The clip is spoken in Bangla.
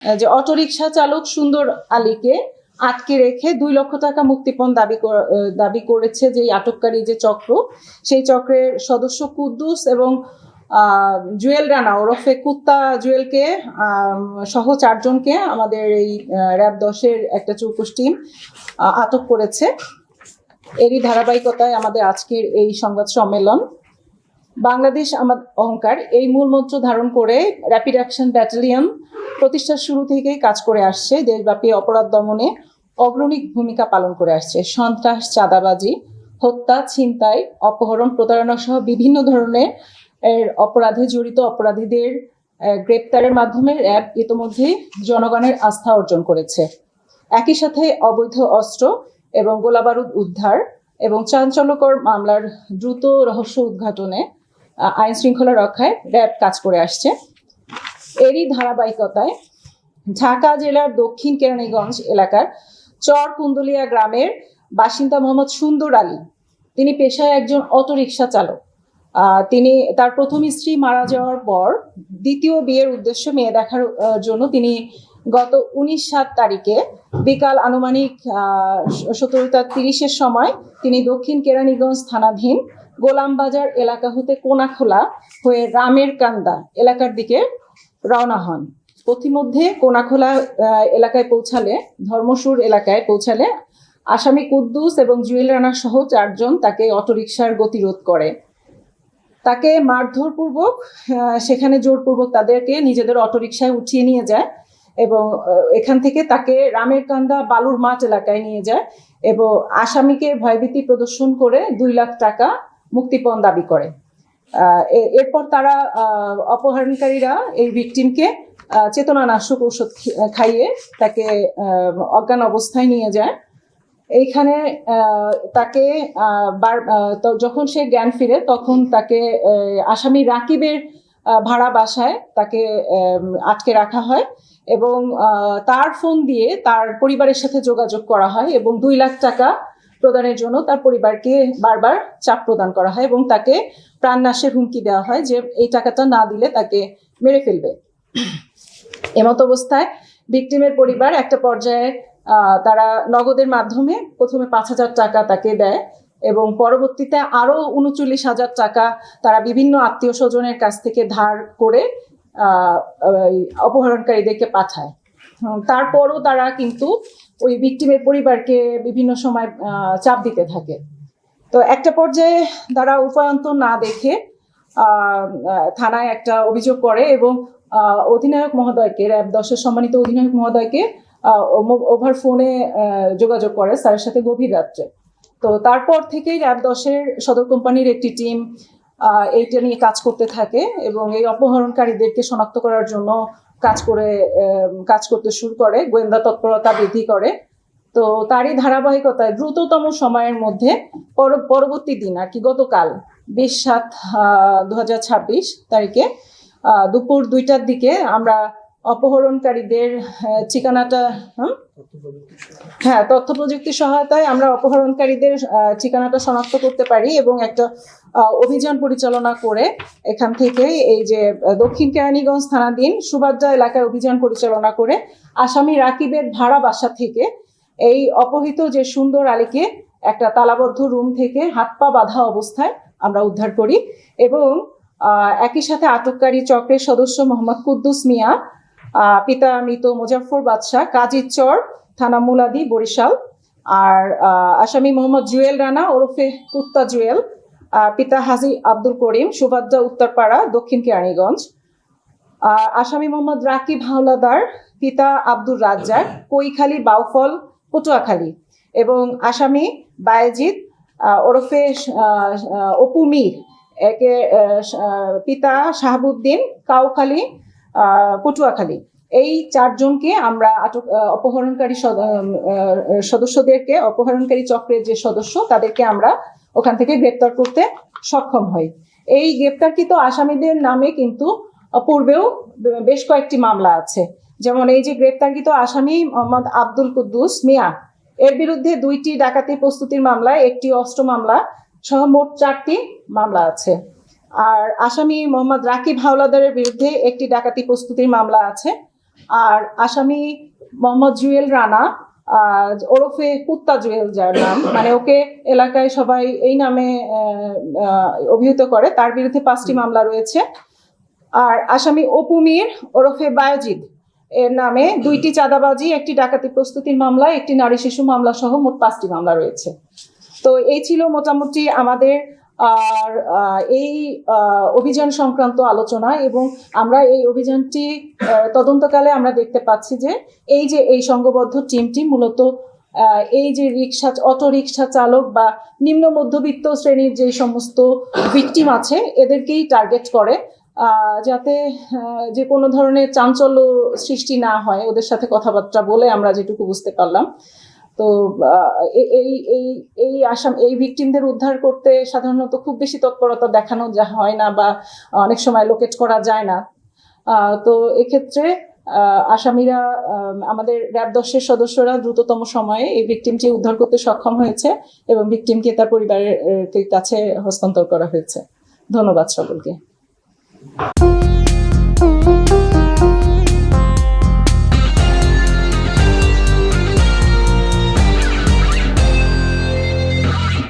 যে অটোরিকশা চালক সুন্দর আলীকে আটকে রেখে 2 লক্ষ টাকা মুক্তিপণ দাবি করেছে যে আটককারী যে চক্র, সেই চক্রের সদস্য কুদ্দুস এবং জুয়েল রানা ওরফে কুত্তা জুয়েলকে সহ 4 জনকে আমাদের এই র্যাব 10-এর একটা চৌকস টিম আটক করেছে। এরই ধারাবাহিকতায় আমাদের আজকের এই সংবাদ সম্মেলন। বাংলাদেশ আমার অহংকার এই মূল মন্ত্র ধারণ করে র্যাপিড অ্যাকশন ব্যাটালিয়ন প্রতিষ্ঠার শুরু থেকেই কাজ করে আসছে, দেশব্যাপী অপরাধ দমনে অগ্রণী ভূমিকা পালন করে আসছে। সন্ত্রাস, চাঁদাবাজি, হত্যা, ছিনতাই, অপহরণ, প্রতারণা সহ বিভিন্ন ধরনের অপরাধে জড়িত অপরাধীদের গ্রেপ্তারের মাধ্যমে র্যাব ইতোমধ্যে জনগণের আস্থা অর্জন করেছে। একই সাথে অবৈধ অস্ত্র এবং গোলাবারুদ উদ্ধার এবং চাঞ্চল্যকর মামলার দ্রুত রহস্য উদ্ঘাটনে আইন শৃঙ্খলা রক্ষায় র্যাব কাজ করে আসছে। এরই ধারাবাহিকতায় ঢাকা জেলার দক্ষিণ কেরানীগঞ্জ এলাকার চর কুন্দুলিয়া গ্রামের বাসিন্দা মোহাম্মদ সুন্দর আলী, তিনি পেশায় একজন অটোরিকশা চালক। তিনি তার প্রথম স্ত্রী মারা যাওয়ার পর দ্বিতীয় বিয়ের উদ্দেশ্যে মেয়ে দেখার জন্য তিনি গত 19/7 তারিখে বিকাল আনুমানিক 17:30-এর সময় তিনি দক্ষিণ কেরানীগঞ্জ থানাধীন গোলামবাজার এলাকা হতে কোনাখোলা হয়ে রামের কান্দা এলাকার দিকে রওনা হন। পথিমধ্যে কোনাখোলা এলাকায় পৌঁছালে, ধর্মসুর এলাকায় পৌঁছালে আসামি কুদ্দুস এবং জুয়েল রানা সহ 4 জন তাকে অটোরিকশার গতিরোধ করে। তাকে মারধরপূর্বক সেখানে জোরপূর্বক তাদেরকে নিজেদের অটোরিকশায় উঠিয়ে নিয়ে যায় এবং এখান থেকে তাকে রামের কান্দা বালুর মাঠ এলাকায় নিয়ে যায় এবং আসামিকে ভয়ভীতি প্রদর্শন করে 2 লাখ টাকা মুক্তিপণ দাবি করে। এরপর তারা অপহরণকারীরা এই ভিকটিমকে চেতনানাশক ঔষধ খাইয়ে তাকে অজ্ঞান অবস্থায় নিয়ে যায়। এইখানে তাকে যখন সে জ্ঞান ফিরে তখন তাকে আসামি রাকিবের ভাড়া বাসায় তাকে আটকে রাখা হয় এবং তার ফোন দিয়ে তার পরিবারের সাথে যোগাযোগ করা হয় এবং 2 লাখ টাকা প্রদানের জন্য তার পরিবারকে বারবার চাপ প্রদান করা হয় এবং তাকে প্রাণনাশের হুমকি দেওয়া হয় যে এই টাকাটা না দিলে তাকে মেরে ফেলবে। এমত অবস্থায় ভিকটিমের পরিবার একটা পর্যায়ে তারা নগদের মাধ্যমে প্রথমে 5,000 টাকা তাকে দেয় এবং পরবর্তীতে আরো 39,000 টাকা তারা বিভিন্ন আত্মীয় স্বজনের কাছ থেকে ধার করে অপহরণকারীদেরকে পাঠায়। তারপরও তারা কিন্তু ওই ভিকটিমের পরিবারকে বিভিন্ন সময় চাপ দিতে থাকে। তো একটা পর্যায়ে তারা উপায়ন্তর না দেখে থানায় একটা অভিযোগ করে এবং অধিনায়ক মহোদয়কে, র্যাব 10-এর সম্মানিত অধিনায়ক মহোদয়কে ওভার ফোনে যোগাযোগ করে স্যারের সাথে গভীর রাত্রে। তো তারপর থেকেই র্যাব 10-এর সদর কোম্পানির একটি টিম এইটা নিয়ে কাজ করতে থাকে এবং এই অপহরণকারীদেরকে শনাক্ত করার জন্য কাজ করতে শুরু করে, গোয়েন্দা তৎপরতা বৃদ্ধি করে। তো তারই ধারাবাহিকতায় দ্রুততম সময়ের মধ্যে পরবর্তী দিন আর কি গতকাল 20/7/2026 তারিখে দুপুর 2টার দিকে আমরা অপহরণকারীদের ঠিকানাটা তথ্য প্রযুক্তির সহায়তায় আমরা অপহরণকারীদের ঠিকানাটা শনাক্ত করতে পারি এবং একটা অভিযান পরিচালনা করে এখান থেকে এই যে দক্ষিণ কেরানীগঞ্জ থানাধীন সুবাড্ডা এলাকায় অভিযান পরিচালনা করে আসামি রাকিবের ভাড়া বাসা থেকে এই অপহৃত যে সুন্দর আলীকে একটা তালাবদ্ধ রুম থেকে হাত পা বাঁধা অবস্থায় আমরা উদ্ধার করি এবং একই সাথে আটককারী চক্রের সদস্য মোহাম্মদ কুদ্দুস মিয়া, পিতা মৃত মোজাফফর বাদশাহ, কাজীরচর থানা মুলাদি, বরিশাল, আর আসামি মোহাম্মদ জুয়েল রানা ওরফে কুত্তা জুয়েল, পিতা হাজী আব্দুল করিম, সুবাড্ডা উত্তরপাড়া, দক্ষিণ কেরানীগঞ্জ, আসামি মোহাম্মদ রাকিব হাওলাদার, পিতা আব্দুর রাজ্জাক, কৈখালী, বাউফল, পটুয়াখালী, এবং আসামি বায়েজিদ ওরফে অপু মীর, একে পিতা শাহাবুদ্দিন, কাউখালী, পটুয়াখালী। এই 4 জনকে আমরা অপহরণকারী সদস্যদেরকে, অপহরণকারী চক্রের যে সদস্য তাদেরকে আমরা ওখান থেকে গ্রেপ্তার করতে সক্ষম হই। এই গ্রেপ্তারকৃত আসামিদের নামে কিন্তু পূর্বেও বেশ কয়েকটি মামলা আছে। যেমন এই যে গ্রেপ্তারকৃত আসামি মোহাম্মদ আব্দুল কুদ্দুস মিয়া, এর বিরুদ্ধে 2টি ডাকাতি প্রস্তুতির মামলায়, 1টি অস্ত্র মামলা সহ মোট 4টি মামলা আছে। আর আসামি মোহাম্মদ রাকিব হাওলাদারের বিরুদ্ধে 1টি ডাকাতি প্রস্তুতির মামলা আছে। আর আসামি মোহাম্মদ জুয়েল রানা, ওরফে কুত্তা জুয়েল, যার নাম, মানে ওকে এলাকায় সবাই এই নামে অভিহিত করে, তার বিরুদ্ধে 5টি মামলা রয়েছে। আর আসামি অপু মীর ওরফে বায়োজিৎ এর নামে 2টি চাঁদাবাজি, 1টি ডাকাতি প্রস্তুতির মামলা, 1টি নারী শিশু মামলা সহ মোট 5টি মামলা রয়েছে। তো এই ছিল মোটামুটি আমাদের আর এই অভিযান সংক্রান্ত আলোচনা। এবং আমরা এই অভিযানটি তদন্তকালে আমরা দেখতে পাচ্ছি যে এই সংঘবদ্ধ টিমটি মূলত এই যে অটো রিক্সা চালক বা নিম্ন মধ্যবিত্ত শ্রেণীর যে সমস্ত ভিকটিম আছে এদেরকেই টার্গেট করে, যাতে যে কোনো ধরনের চাঞ্চল্য সৃষ্টি না হয় ওদের সাথে কথাবার্তা বলে, আমরা যেটুকু বুঝতে পারলাম। তো এই ভিকটিমদের উদ্ধার করতে সাধারণত খুব বেশি তৎপরতা দেখানো হয় না, বা অনেক সময় লোকেট করা যায় না। তো এক্ষেত্রে আসামিরা, আমাদের র্যাব 10-এর সদস্যরা দ্রুততম সময়ে এই ভিকটিমটি উদ্ধার করতে সক্ষম হয়েছে এবং ভিকটিমকে তার পরিবারের কাছে হস্তান্তর করা হয়েছে। ধন্যবাদ সকলকে।